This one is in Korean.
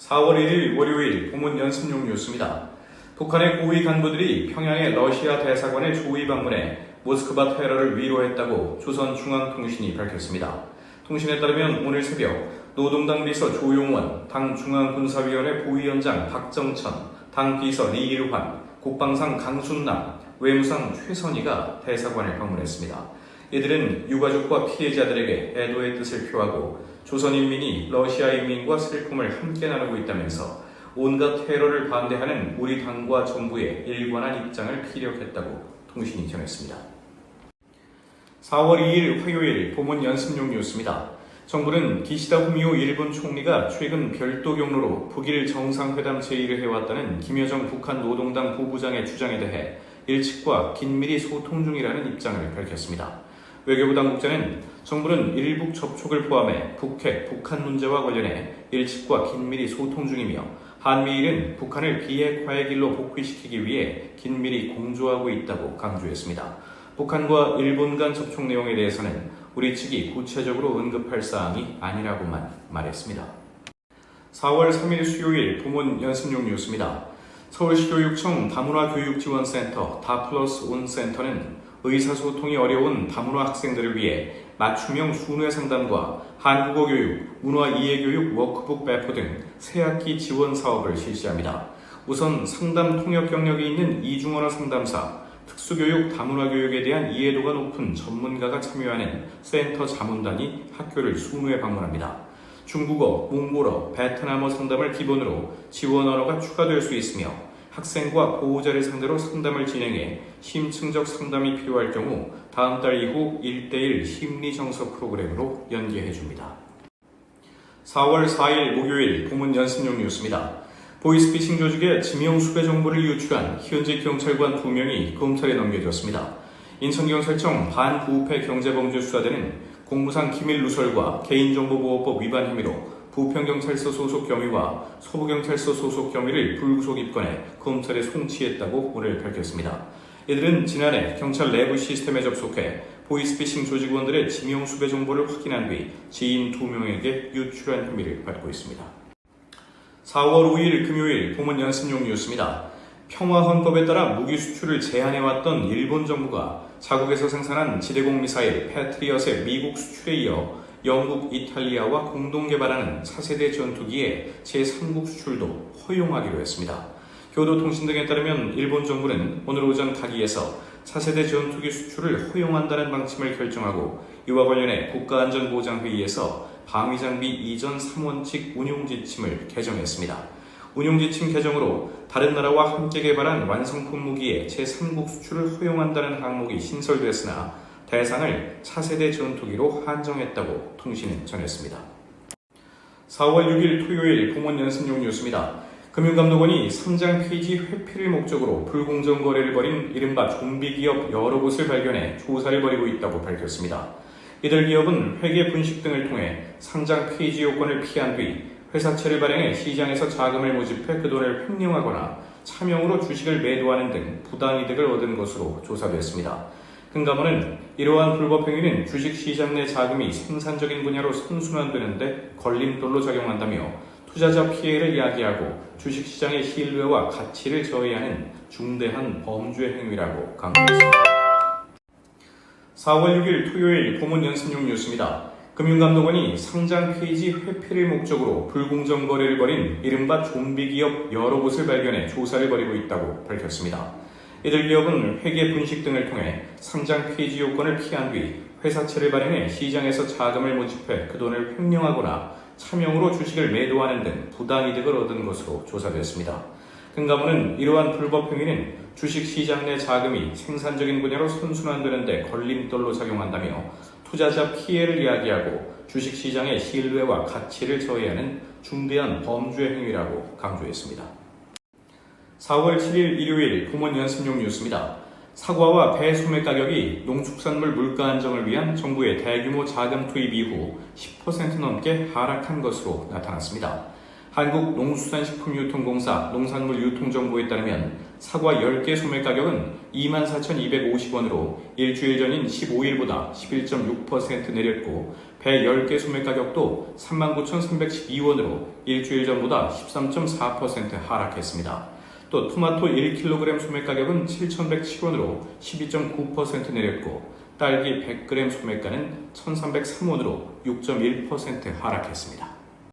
4월 1일 월요일 보문 연습용 뉴스입니다. 북한의 고위 간부들이 평양의 러시아 대사관에 조의 방문해 모스크바 테러를 위로했다고 조선중앙통신이 밝혔습니다. 통신에 따르면 오늘 새벽 노동당 비서 조용원, 당 중앙군사위원회 부위원장 박정천, 당 비서 리일환, 국방상 강순남, 외무상 최선희가 대사관을 방문했습니다. 이들은 유가족과 피해자들에게 애도의 뜻을 표하고 조선인민이 러시아인민과 슬픔을 함께 나누고 있다면서 온갖 테러를 반대하는 우리 당과 정부의 일관한 입장을 피력했다고 통신이 전했습니다. 4월 2일 화요일 보문 연습용 뉴스입니다. 정부는 기시다 후미오 일본 총리가 최근 별도 경로로 북일 정상회담 제의를 해왔다는 김여정 북한 노동당 부부장의 주장에 대해 일측과 긴밀히 소통 중이라는 입장을 밝혔습니다. 외교부 당국자는 정부는 일북 접촉을 포함해 북핵, 북한 문제와 관련해 일측과 긴밀히 소통 중이며 한미일은 북한을 비핵화의 길로 복귀시키기 위해 긴밀히 공조하고 있다고 강조했습니다. 북한과 일본 간 접촉 내용에 대해서는 우리 측이 구체적으로 언급할 사항이 아니라고만 말했습니다. 4월 3일 수요일 보문 연습용 뉴스입니다. 서울시 교육청 다문화교육지원센터 다플러스1 센터는 의사소통이 어려운 다문화 학생들을 위해 맞춤형 순회 상담과 한국어 교육, 문화 이해 교육 워크북 배포 등 새학기 지원 사업을 실시합니다. 우선 상담 통역 경력이 있는 이중언어 상담사, 특수교육, 다문화 교육에 대한 이해도가 높은 전문가가 참여하는 센터 자문단이 학교를 순회 방문합니다. 중국어, 몽골어, 베트남어 상담을 기본으로 지원 언어가 추가될 수 있으며 학생과 보호자를 상대로 상담을 진행해 심층적 상담이 필요할 경우 다음 달 이후 1:1 심리정서 프로그램으로 연계해줍니다. 4월 4일 목요일 보문 연습용 뉴스입니다. 보이스피싱 조직의 지명수배 정보를 유출한 현직 경찰관 2명이 검찰에 넘겨졌습니다. 인천경찰청 반부패 경제범죄수사대는 공무상 기밀 누설과 개인정보보호법 위반 혐의로 부평경찰서 소속 경위와 서부경찰서 소속 경위를 불구속 입건해 검찰에 송치했다고 오늘 밝혔습니다. 이들은 지난해 경찰 내부 시스템에 접속해 보이스피싱 조직원들의 지명수배 정보를 확인한 뒤 지인 2명에게 유출한 혐의를 받고 있습니다. 4월 5일 금요일 보문 연습용 뉴스입니다. 평화헌법에 따라 무기 수출을 제한해왔던 일본 정부가 자국에서 생산한 지대공 미사일 패트리엇의 미국 수출에 이어 영국, 이탈리아와 공동 개발하는 차세대 전투기의 제3국 수출도 허용하기로 했습니다. 교도통신 등에 따르면 일본 정부는 오늘 오전 가기에서 차세대 전투기 수출을 허용한다는 방침을 결정하고 이와 관련해 국가안전보장회의에서 방위장비 이전 3원칙 운용지침을 개정했습니다. 운용지침 개정으로 다른 나라와 함께 개발한 완성품 무기의 제3국 수출을 허용한다는 항목이 신설됐으나 대상을 차세대 전투기로 한정했다고 통신은 전했습니다. 4월 6일 토요일 보문 연습용 뉴스입니다. 금융감독원이 상장 폐지 회피를 목적으로 불공정 거래를 벌인 이른바 좀비 기업 여러 곳을 발견해 조사를 벌이고 있다고 밝혔습니다. 이들 기업은 회계 분식 등을 통해 상장 폐지 요건을 피한 뒤 회사채를 발행해 시장에서 자금을 모집해 그 돈을 횡령하거나 차명으로 주식을 매도하는 등 부당이득을 얻은 것으로 조사됐습니다. 금감원은 이러한 불법 행위는 주식시장 내 자금이 생산적인 분야로 선순환되는데 걸림돌로 작용한다며 투자자 피해를 야기하고 주식시장의 신뢰와 가치를 저해하는 중대한 범죄 행위라고 강조했습니다. 4월 6일 토요일 보문 연습용 뉴스입니다. 금융감독원이 상장 폐지 회피를 목적으로 불공정 거래를 벌인 이른바 좀비 기업 여러 곳을 발견해 조사를 벌이고 있다고 밝혔습니다. 이들 기업은 회계 분식 등을 통해 상장 폐지 요건을 피한 뒤 회사채를 발행해 시장에서 자금을 모집해 그 돈을 횡령하거나 차명으로 주식을 매도하는 등 부당이득을 얻은 것으로 조사됐습니다. 금감원은 이러한 불법 행위는 주식시장 내 자금이 생산적인 분야로 선순환되는 데 걸림돌로 작용한다며 투자자 피해를 야기하고 주식시장의 신뢰와 가치를 저해하는 중대한 범죄 행위라고 강조했습니다. 4월 7일 일요일 보문 연습용 뉴스입니다. 사과와 배 소매 가격이 농축산물 물가 안정을 위한 정부의 대규모 자금 투입 이후 10% 넘게 하락한 것으로 나타났습니다. 한국농수산식품유통공사 농산물유통정보에 따르면 사과 10개 소매 가격은 24,250원으로 일주일 전인 15일보다 11.6% 내렸고 배 10개 소매 가격도 39,312원으로 일주일 전보다 13.4% 하락했습니다. 또 토마토 1kg 소매 가격은 7,107원으로 12.9% 내렸고 딸기 100g 소매가는 1,303원으로 6.1% 하락했습니다.